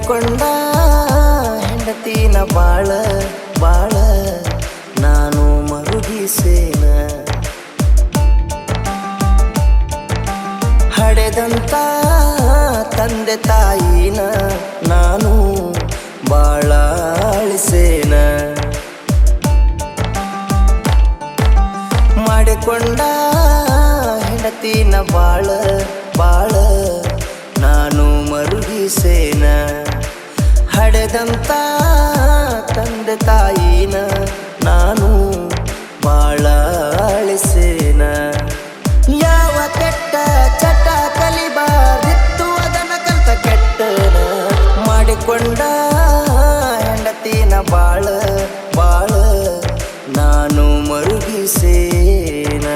ಮಾಡಿಕೊಂಡ ಹೆಂಡತಿನ ಬಾಳ ಬಾಳ ನಾನು ಮರುಗಿಸೇನ ಹಡೆದಂತ ತಂದೆ ತಾಯಿನ ನಾನು ಬಾಳ ಅಳಿಸೇನ ಮಾಡಿಕೊಂಡ ಹೆಂಡತಿನ ಬಾಳ ಬಾಳ ನಾನು ಮರುಗಿಸೇನ ಹಡೆದಂತ ತಂದೆ ತಾಯಿನ ನಾನು ಬಾಳ ಅಳಿಸೇನ ಯಾವ ಕೆಟ್ಟ ಚಟ ಕಲಿಬಾರ್ದಿತ್ತು ಅದನ್ನ ಕಲ್ತ ಕೆಟ್ಟನ ಮಾಡಿಕೊಂಡ ಹೆಂಡತಿನ ಬಾಳ ಬಾಳ ನಾನು ಮರುಗಿಸೇನ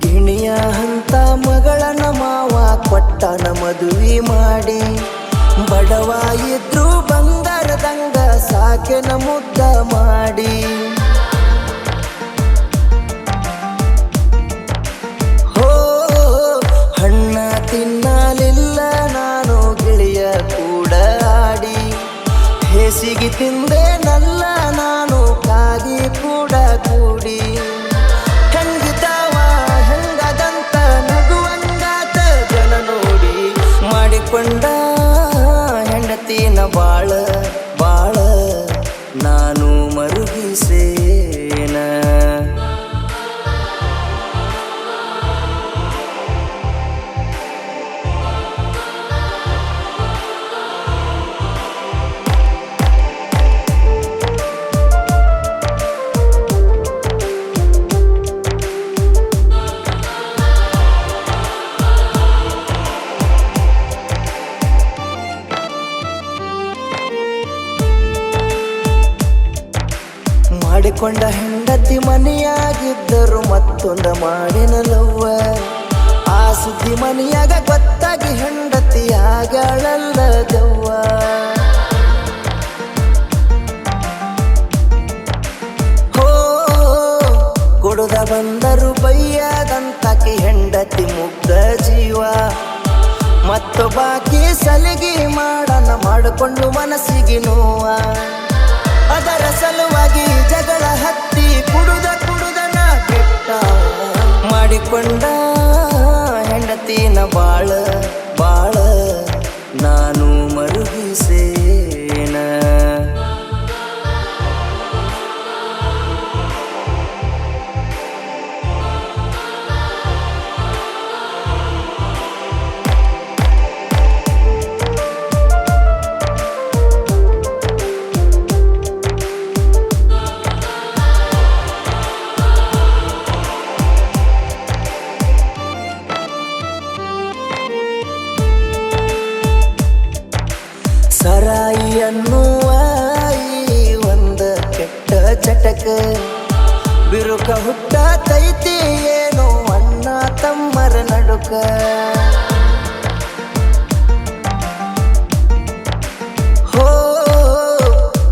ಗಿಣಿಯ ಹಂತ ಮಗಳನ ಮಾವ ಕೊಟ್ಟನ ಮದುವೆ ಮಾಡಿ ಬಡವ ಇದ್ರು ಬಂಗಾರದಂಗ ಸಾಕೆನ ಮುದ್ದ ಮಾಡಿ ಹೋ ಹಣ್ಣ ತಿನ್ನಲಿಲ್ಲ ನಾನು ಗಿಳಿಯ ಕೂಡ ಆಡಿ ಹೇಸಿಗೆ ತಿಂದೆ ನಲ್ಲ ನಾನು ಕಾಗಿ ಕೂಡ ಕೂಡಿ ಮಾಡಿಕೊಂಡ ಹೆಂಡತಿನ ಬಾಳ ಬಾಳ ನಾನು ಮರುಗಿಸೇನ ಮಾಡಿಕೊಂಡ ಹೆಂಡತಿ ಮನೆಯಾಗಿದ್ದರು ಮತ್ತೊಂದ ಮಾಡಿನಲವ್ವ ಆ ಸುದ್ದಿ ಮನೆಯಾಗ ಗೊತ್ತಾಗಿ ಹೆಂಡತಿ ಆಗಳಲ್ಲ ದವ್ವ ಹೋ ಕುಡುದ ಬಂದರು ಬೈಯಾದಂತಾಕಿ ಹೆಂಡತಿ ಮುಗ್ಧ ಜೀವ ಮತ್ತೊಬ್ಬಾಕಿ ಸಲಿಗೆ ಮಾಡನ ಮಾಡಿಕೊಂಡು ಮನಸ್ಸಿಗೆ ನೋವ ಅದರ ಸಲುವಾಗಿ ಜಗಳ ಹತ್ತಿ ಕುಡುದನ ಕೆಟ್ಟ ಮಾಡಿಕೊಂಡ ಹೆಂಡತಿನ ಬಾಳ ಬಾಳ ನಾನು ಮರುಗಿಸೇನ ಸರಾಯಿ ಅನ್ನುವ ಈ ಒಂದ ಕೆಟ್ಟ ಚಟಕ ಬಿರುಕ ಹುಟ್ಟತೈತಿ ಏನೋ ಅಣ್ಣ ತಮ್ಮರ ನಡುಕ ಹೋ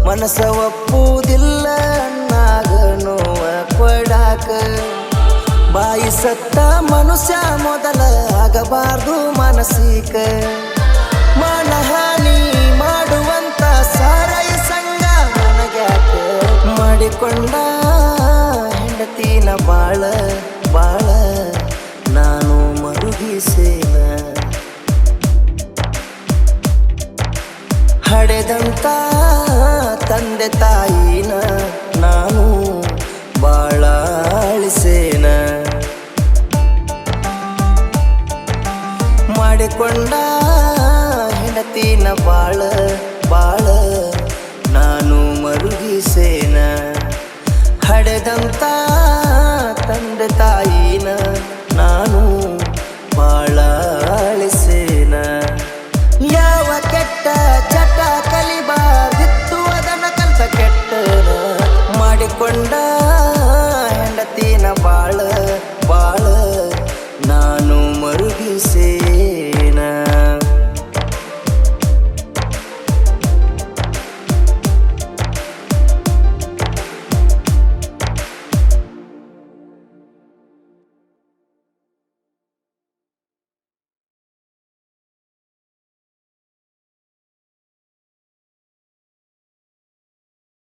ಮನಸ ಒಪ್ಪುವುದಿಲ್ಲ ಅಣ್ಣಾಗ ನೋವ ಕೊಡಾಕ ಬಾಯಿ ಸತ್ತ ಮನುಷ್ಯ ಮೊದಲ ಆಗಬಾರ್ದು ಮಾನಸಿಕ ಮಾನಹಾನಿ ಮಾಡುವಂತ ಸಾರಾಯಿ ಸಂಗ ನನಗ್ಯಾಕ ಮಾಡಿಕೊಂಡ ಹೆಂಡತಿನ ಬಾಳ ಬಾಳ ನಾನು ಮರುಗಿಸೇನ ಹಡೆದಂತ ತಂದೆ ತಾಯಿನ ನಾನು ಬಾಳ ಅಳಿಸೇನ ಮಾಡಿಕೊಂಡ ಹೆಂಡತಿನ ಬಾಳ ಬಾಳ ನಾನು ಮರುಗಿಸೇನ ಹಡೆದಂತ ತಂದೆ ತಾಯಿ